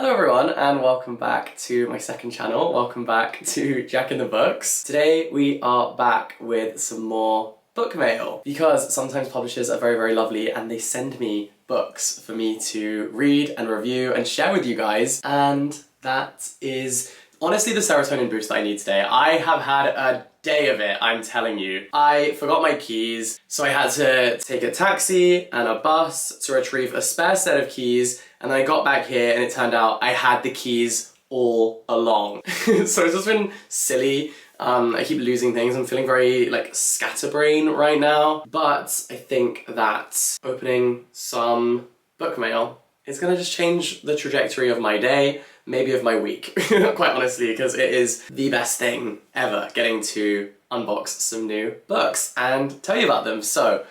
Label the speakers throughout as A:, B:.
A: Hello everyone and welcome back to my second channel. Welcome back to Jack in the Books. Today we are back with some more book mail because sometimes publishers are very lovely and they send me books for me to read and review and share with you guys, and that is honestly the serotonin boost that I need today. I have had a day of it, I'm telling you. I forgot my keys, so I had to take a taxi and a bus to retrieve a spare set of keys, and then I got back here and it turned out I had the keys all along. So it's just been silly. I keep losing things. I'm feeling very scatterbrain right now, but I think that opening some book mail is gonna just change the trajectory of my day, maybe of my week, quite honestly, because it is the best thing ever, getting to unbox some new books and tell you about them. So,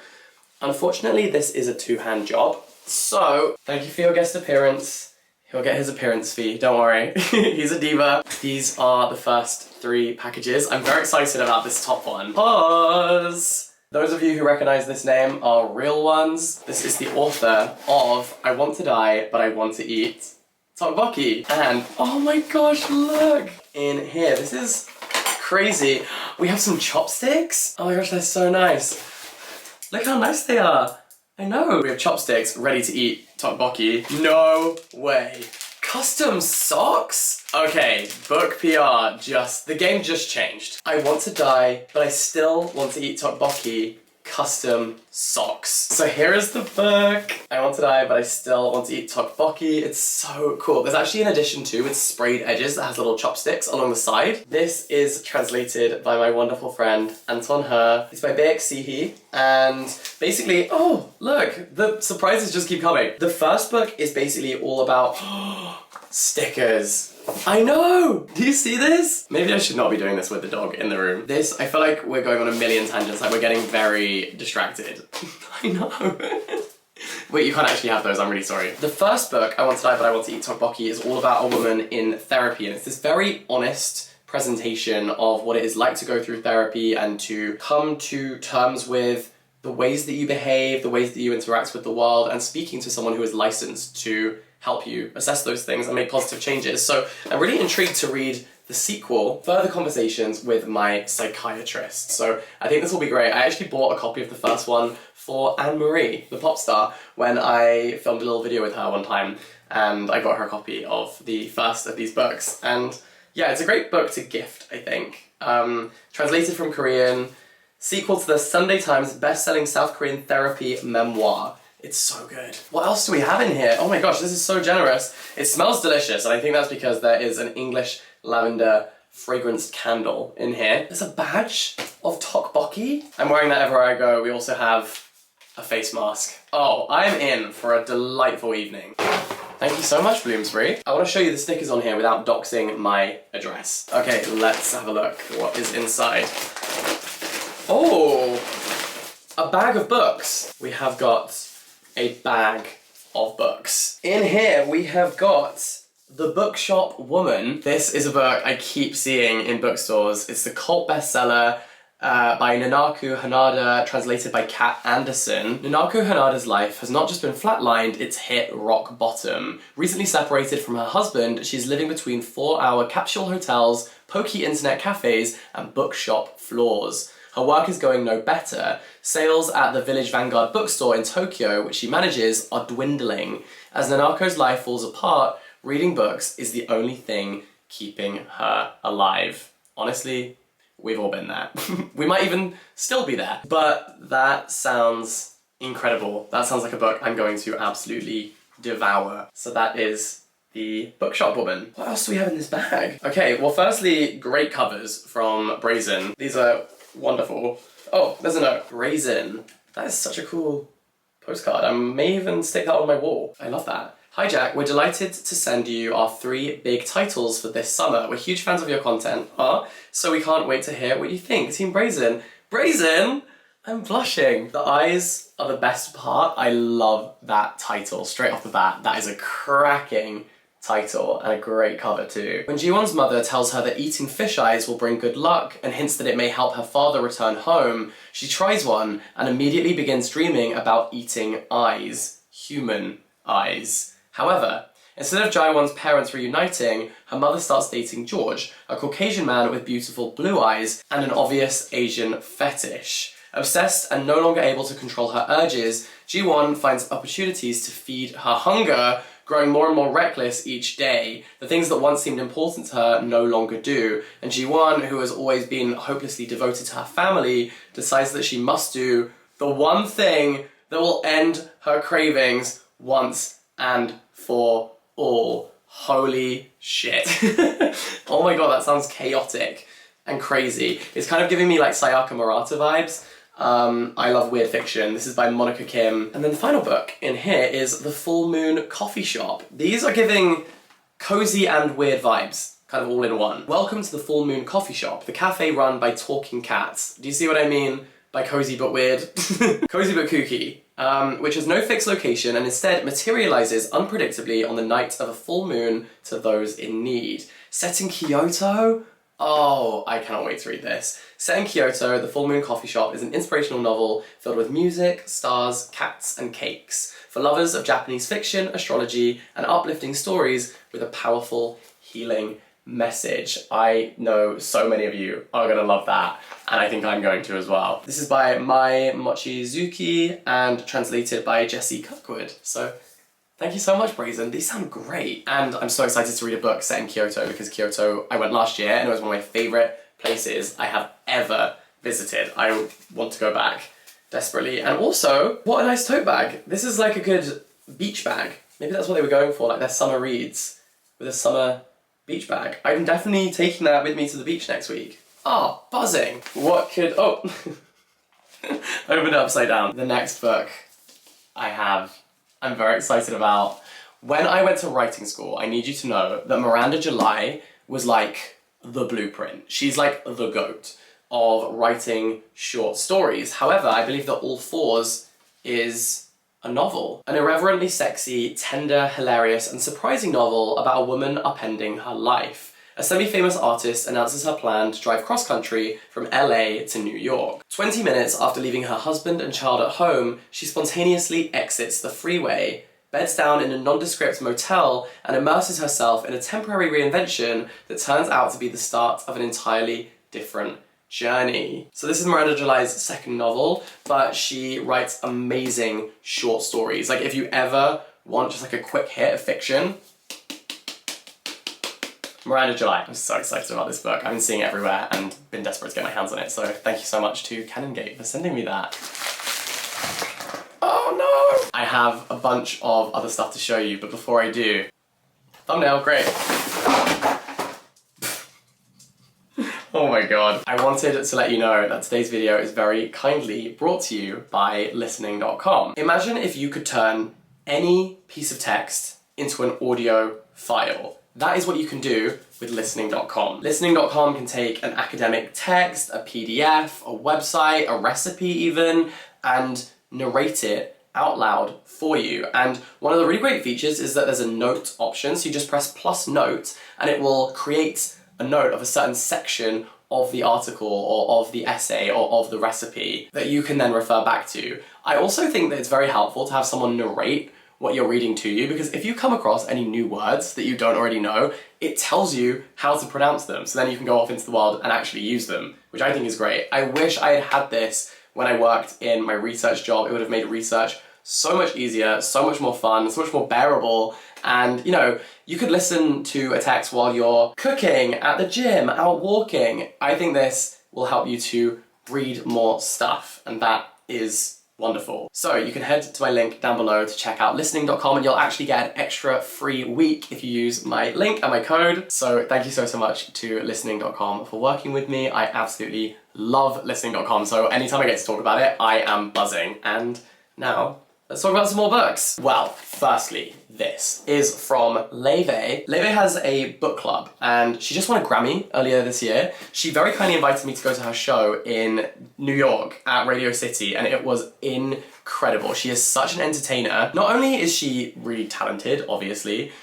A: unfortunately, this is a two-hand job. So, thank you for your guest appearance. He'll get his appearance fee, don't worry. He's a diva. These are the first 3 packages. I'm very excited about this top one. Pause! Those of you who recognize this name are real ones. This is the author of I Want to Die, But I Want to Eat Tteokbokki. And oh my gosh, look! In here, this is crazy. We have some chopsticks. Oh my gosh, they're so nice. Look how nice they are. I know. We have chopsticks ready to eat tteokbokki. No way. Custom socks? Okay, book PR, the game just changed. I want to die, but I still want to eat tteokbokki. Custom socks. So here is the book. I want to die, but I still want to eat tteokbokki. It's so cool. There's actually an edition too with sprayed edges that has little chopsticks along the side. This is translated by my wonderful friend Anton Her. It's by Baek Sihi, and basically, oh look, the surprises just keep coming. The first book is basically all about stickers. I know! Do you see this? Maybe I should not be doing this with the dog in the room. This, I feel like we're going on a million tangents, like we're getting very distracted. I know. Wait, you can't actually have those, I'm really sorry. The first book, I Want to Die But I Want to Eat Tteokbokki, is all about a woman in therapy, and it's this very honest presentation of what it is like to go through therapy and to come to terms with the ways that you behave, the ways that you interact with the world, and speaking to someone who is licensed to help you assess those things and make positive changes. So I'm really intrigued to read the sequel, Further Conversations with My Psychiatrist. So I think this will be great. I actually bought a copy of the first one for Anne-Marie, the pop star, when I filmed a little video with her one time, and I got her a copy of the first of these books. And yeah, it's a great book to gift, I think. Translated from Korean, sequel to the Sunday Times best-selling South Korean therapy memoir. It's so good. What else do we have in here? Oh my gosh, this is so generous. It smells delicious, and I think that's because there is an English lavender fragranced candle in here. There's a badge of tteokbokki. I'm wearing that everywhere I go. We also have a face mask. Oh, I'm in for a delightful evening. Thank you so much, Bloomsbury. I want to show you the stickers on here without doxing my address. Okay, let's have a look at what is inside. Oh, a bag of books. We have got a bag of books. In here we have got The Bookshop Woman. This is a book I keep seeing in bookstores. It's the cult bestseller by Nanaku Hanada, translated by Kat Anderson. Nanaku Hanada's life has not just been flatlined, it's hit rock bottom. Recently separated from her husband, she's living between 4-hour capsule hotels, pokey internet cafes, and bookshop floors. Her work is going no better. Sales at the Village Vanguard bookstore in Tokyo, which she manages, are dwindling. As Nanako's life falls apart, reading books is the only thing keeping her alive. Honestly, we've all been there. We might even still be there. But that sounds incredible. That sounds like a book I'm going to absolutely devour. So that is The Bookshop Woman. What else do we have in this bag? Okay, well firstly, great covers from Brazen. These are wonderful. Oh, there's a note. Brazen. That is such a cool postcard. I may even stick that on my wall. I love that. Hi Jack, we're delighted to send you our 3 big titles for this summer. We're huge fans of your content, so we can't wait to hear what you think. Team Brazen. Brazen? I'm blushing. The eyes are the best part. I love that title straight off the bat. That is a cracking title and a great cover too. When Ji-won's mother tells her that eating fish eyes will bring good luck and hints that it may help her father return home, she tries one and immediately begins dreaming about eating eyes. Human eyes. However, Instead of Jaiwon's parents reuniting, her mother starts dating George, a Caucasian man with beautiful blue eyes and an obvious Asian fetish. Obsessed and no longer able to control her urges, Ji-won finds opportunities to feed her hunger, growing more and more reckless each day. The things that once seemed important to her no longer do, and Ji-won, who has always been hopelessly devoted to her family, decides that she must do the one thing that will end her cravings once and for all. Holy shit. Oh my god, that sounds chaotic and crazy. It's kind of giving me like Sayaka Murata vibes. I love weird fiction. This is by Monica Kim. And then the final book in here is The Full Moon Coffee Shop. These are giving cozy and weird vibes, kind of all in one. Welcome to The Full Moon Coffee Shop, the cafe run by talking cats. Do you see what I mean by cozy but weird? Cozy but kooky. Which has no fixed location and instead materializes unpredictably on the night of a full moon to those in need. Set in Kyoto? Oh, I cannot wait to read this. Set in Kyoto, The Full Moon Coffee Shop is an inspirational novel filled with music, stars, cats, and cakes for lovers of Japanese fiction, astrology, and uplifting stories with a powerful, healing message. I know so many of you are gonna love that, and I think I'm going to as well. This is by Mai Mochizuki and translated by Jessie Kirkwood. So thank you so much, Brazen. These sound great. And I'm so excited to read a book set in Kyoto because Kyoto, I went last year and it was one of my favourite places I have ever visited. I want to go back desperately. And also, what a nice tote bag. This is like a good beach bag. Maybe that's what they were going for, like their summer reads with a summer beach bag. I'm definitely taking that with me to the beach next week. Oh, buzzing. What could, oh. Open it upside down. The next book I'm very excited about. When I went to writing school, I need you to know that Miranda July was like the blueprint. She's like the GOAT of writing short stories. However, I believe that All Fours is a novel. An irreverently sexy, tender, hilarious, and surprising novel about a woman upending her life. A semi-famous artist announces her plan to drive cross-country from LA to New York. 20 minutes after leaving her husband and child at home, she spontaneously exits the freeway, beds down in a nondescript motel, and immerses herself in a temporary reinvention that turns out to be the start of an entirely different journey. So this is Miranda July's second novel, but she writes amazing short stories. Like if you ever want just like a quick hit of fiction, Miranda July. I'm so excited about this book. I've been seeing it everywhere and been desperate to get my hands on it, so thank you so much to Canongate for sending me that. Oh no! I have a bunch of other stuff to show you, but before I do, thumbnail, great. Oh my god. I wanted to let you know that today's video is very kindly brought to you by listening.com. Imagine if you could turn any piece of text into an audio file. That is what you can do with listening.com. Listening.com can take an academic text, a PDF, a website, a recipe even, and narrate it out loud for you. And one of the really great features is that there's a note option, so you just press plus note and it will create a note of a certain section of the article or of the essay or of the recipe that you can then refer back to. I also think that it's very helpful to have someone narrate what you're reading to you, because if you come across any new words that you don't already know, it tells you how to pronounce them, so then you can go off into the world and actually use them, which I think is great. I wish I had had this when I worked in my research job. It would have made research so much easier, so much more fun, so much more bearable, and you know, you could listen to a text while you're cooking, at the gym, out walking. I think this will help you to read more stuff, and that is wonderful. So you can head to my link down below to check out listening.com and you'll actually get an extra free week if you use my link and my code. So thank you so much to listening.com for working with me. I absolutely love listening.com, so anytime I get to talk about it, I am buzzing. And now, let's talk about some more books. Well, firstly, this is from Laufey. Laufey has a book club and she just won a Grammy earlier this year. She very kindly invited me to go to her show in New York at Radio City and it was incredible. She is such an entertainer. Not only is she really talented, obviously,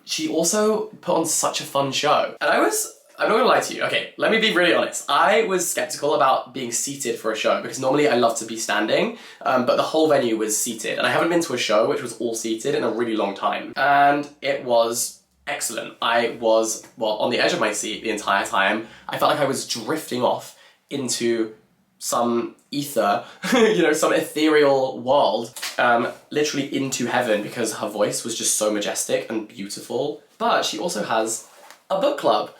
A: she also put on such a fun show. And I was I'm not gonna lie to you. Okay, let me be really honest. I was skeptical about being seated for a show because normally I love to be standing, but the whole venue was seated. And I haven't been to a show which was all seated in a really long time. And it was excellent. I was, well, on the edge of my seat the entire time. I felt like I was drifting off into some ether, you know, some ethereal world, literally into heaven because her voice was just so majestic and beautiful. But she also has a book club.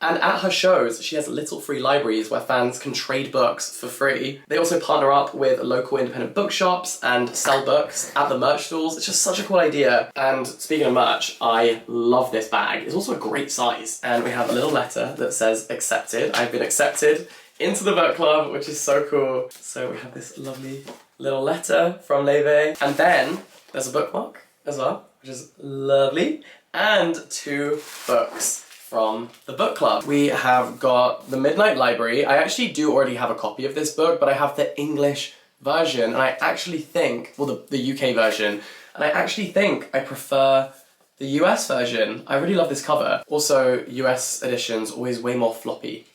A: And at her shows, she has little free libraries where fans can trade books for free. They also partner up with local independent bookshops and sell books at the merch stalls. It's just such a cool idea. And speaking of merch, I love this bag. It's also a great size. And we have a little letter that says accepted. I've been accepted into the book club, which is so cool. So we have this lovely little letter from Laufey. And then there's a bookmark as well, which is lovely. And 2 books from the book club. We have got The Midnight Library. I actually do already have a copy of this book, but I have the English version, and I actually think, well, the UK version, and I actually think I prefer the US version. I really love this cover. Also, US editions always way more floppy.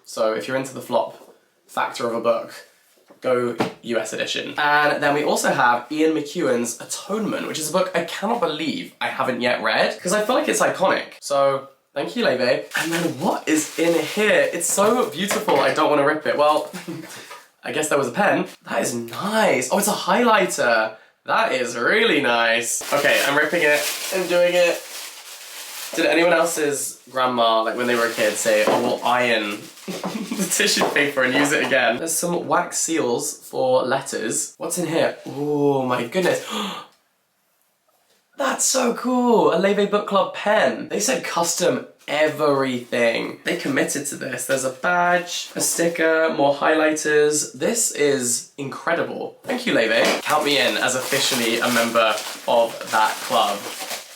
A: So if you're into the flop factor of a book, go US edition. And then we also have Ian McEwan's Atonement, which is a book I cannot believe I haven't yet read, because I feel like it's iconic. So thank you, Laufey. And then what is in here? It's so beautiful, I don't want to rip it. Well, I guess there was a pen. That is nice. Oh, it's a highlighter. That is really nice. Okay, I'm ripping it and doing it. Did anyone else's grandma, like when they were a kid, say, oh, we'll iron the tissue paper and use it again? There's some wax seals for letters. What's in here? Oh my goodness. That's so cool! A Laufey Book Club pen. They said custom everything. They committed to this. There's a badge, a sticker, more highlighters. This is incredible. Thank you, Laufey. Count me in as officially a member of that club.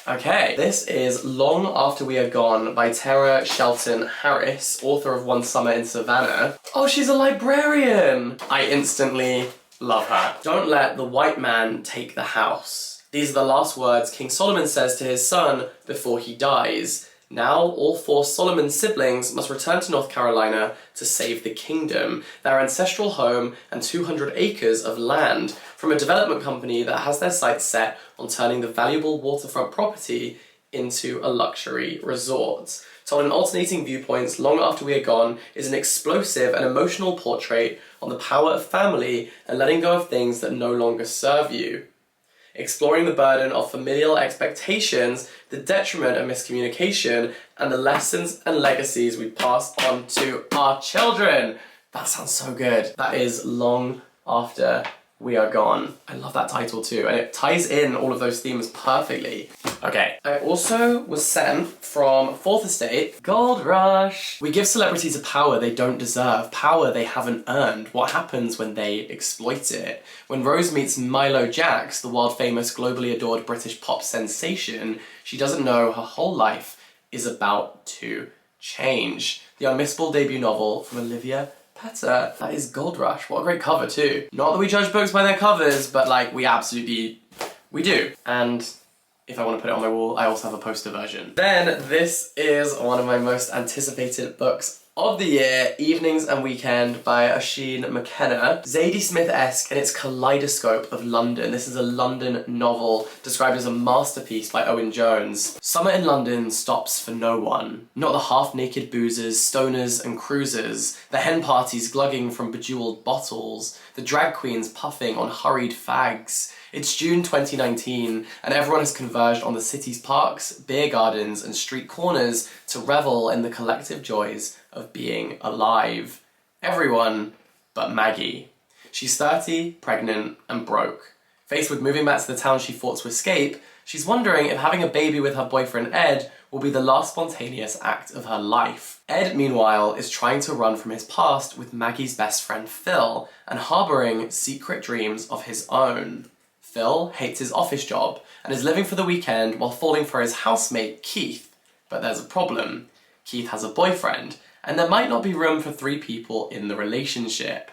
A: Okay, this is Long After We Are Gone by Tara Shelton Harris, author of One Summer in Savannah. Oh, she's a librarian! I instantly love her. Don't let the white man take the house. These are the last words King Solomon says to his son before he dies. Now all 4 Solomon siblings must return to North Carolina to save the kingdom, their ancestral home and 200 acres of land, from a development company that has their sights set on turning the valuable waterfront property into a luxury resort. Told in alternating viewpoints, Long After We Are Gone is an explosive and emotional portrait on the power of family and letting go of things that no longer serve you. Exploring the burden of familial expectations, the detriment of miscommunication, and the lessons and legacies we pass on to our children. That sounds so good. That is Long After We Are Gone. I love that title too, and it ties in all of those themes perfectly. Okay, I also was sent from Fourth Estate, Gold Rush. We give celebrities a power they don't deserve, power they haven't earned. What happens when they exploit it? When Rose meets Milo Jax, the world-famous, globally adored British pop sensation, she doesn't know her whole life is about to change. The unmissable debut novel from Olivia Petter. That is Gold Rush. What a great cover too. Not that we judge books by their covers, but like we do. And if I want to put it on my wall, I also have a poster version. Then this is one of my most anticipated books of the year, Evenings and Weekend by Oisin McKenna. Zadie Smith-esque in its kaleidoscope of London. This is a London novel described as a masterpiece by Owen Jones. Summer in London stops for no one. Not the half-naked boozers, stoners and cruisers, the hen parties glugging from bejeweled bottles, the drag queens puffing on hurried fags. It's June 2019 and everyone has converged on the city's parks, beer gardens and street corners to revel in the collective joys of being alive. Everyone but Maggie. She's 30, pregnant and broke. Faced with moving back to the town she fought to escape, she's wondering if having a baby with her boyfriend Ed will be the last spontaneous act of her life. Ed, meanwhile, is trying to run from his past with Maggie's best friend Phil and harbouring secret dreams of his own. Phil hates his office job and is living for the weekend while falling for his housemate Keith. But there's a problem. Keith has a boyfriend, and there might not be room for 3 people in the relationship.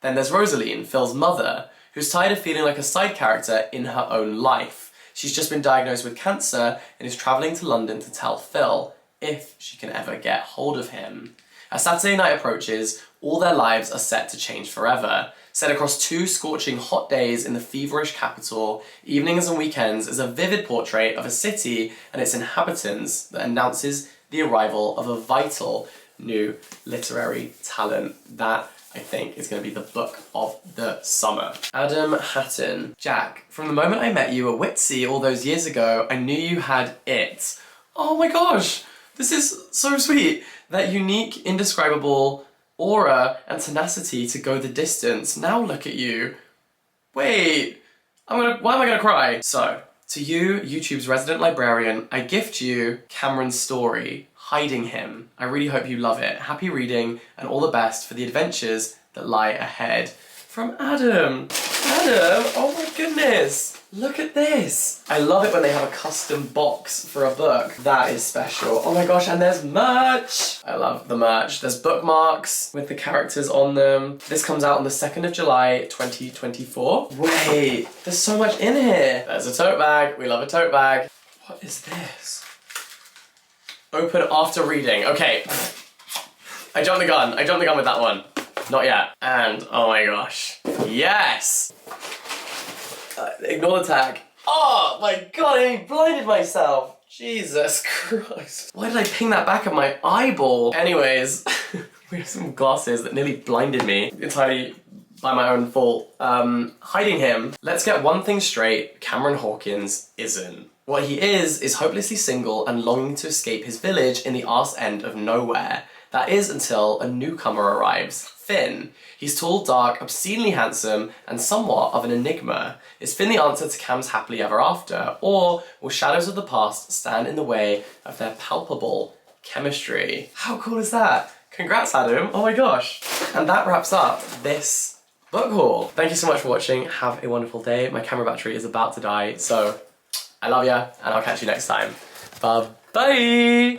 A: Then there's Rosaline, Phil's mother, who's tired of feeling like a side character in her own life. She's just been diagnosed with cancer and is travelling to London to tell Phil if she can ever get hold of him. As Saturday night approaches, all their lives are set to change forever. Set across 2 scorching hot days in the feverish capital, evenings and weekends is a vivid portrait of a city and its inhabitants that announces the arrival of a vital new literary talent. That, I think, is going to be the book of the summer. Adam Hatton. Jack, from the moment I met you at Witsy all those years ago, I knew you had it. Oh my gosh, this is so sweet. That unique, indescribable aura and tenacity to go the distance. Now look at you. Wait, why am I gonna cry? So, to you, YouTube's resident librarian, I gift you Cameron's story, Hiding Him. I really hope you love it. Happy reading and all the best for the adventures that lie ahead. From Adam. Adam, oh my goodness. Look at this. I love it when they have a custom box for a book. That is special. Oh my gosh, and there's merch. I love the merch. There's bookmarks with the characters on them. This comes out on the 2nd of July, 2024. Wait, there's so much in here. There's a tote bag. We love a tote bag. What is this? Open after reading. Okay. I jumped the gun with that one. Not yet. And, oh my gosh. Yes! Ignore the tag. Oh my god, I blinded myself. Jesus Christ. Why did I ping that back at my eyeball? Anyways, we have some glasses that nearly blinded me. Entirely by my own fault. Hiding Him. Let's get one thing straight. Cameron Hawkins isn't. What he is hopelessly single and longing to escape his village in the arse end of nowhere. That is until a newcomer arrives, Finn. He's tall, dark, obscenely handsome, and somewhat of an enigma. Is Finn the answer to Cam's happily ever after, or will shadows of the past stand in the way of their palpable chemistry? How cool is that? Congrats, Adam. Oh my gosh. And that wraps up this book haul. Thank you so much for watching. Have a wonderful day. My camera battery is about to die, so I love ya, and I'll catch you next time. Bye-bye.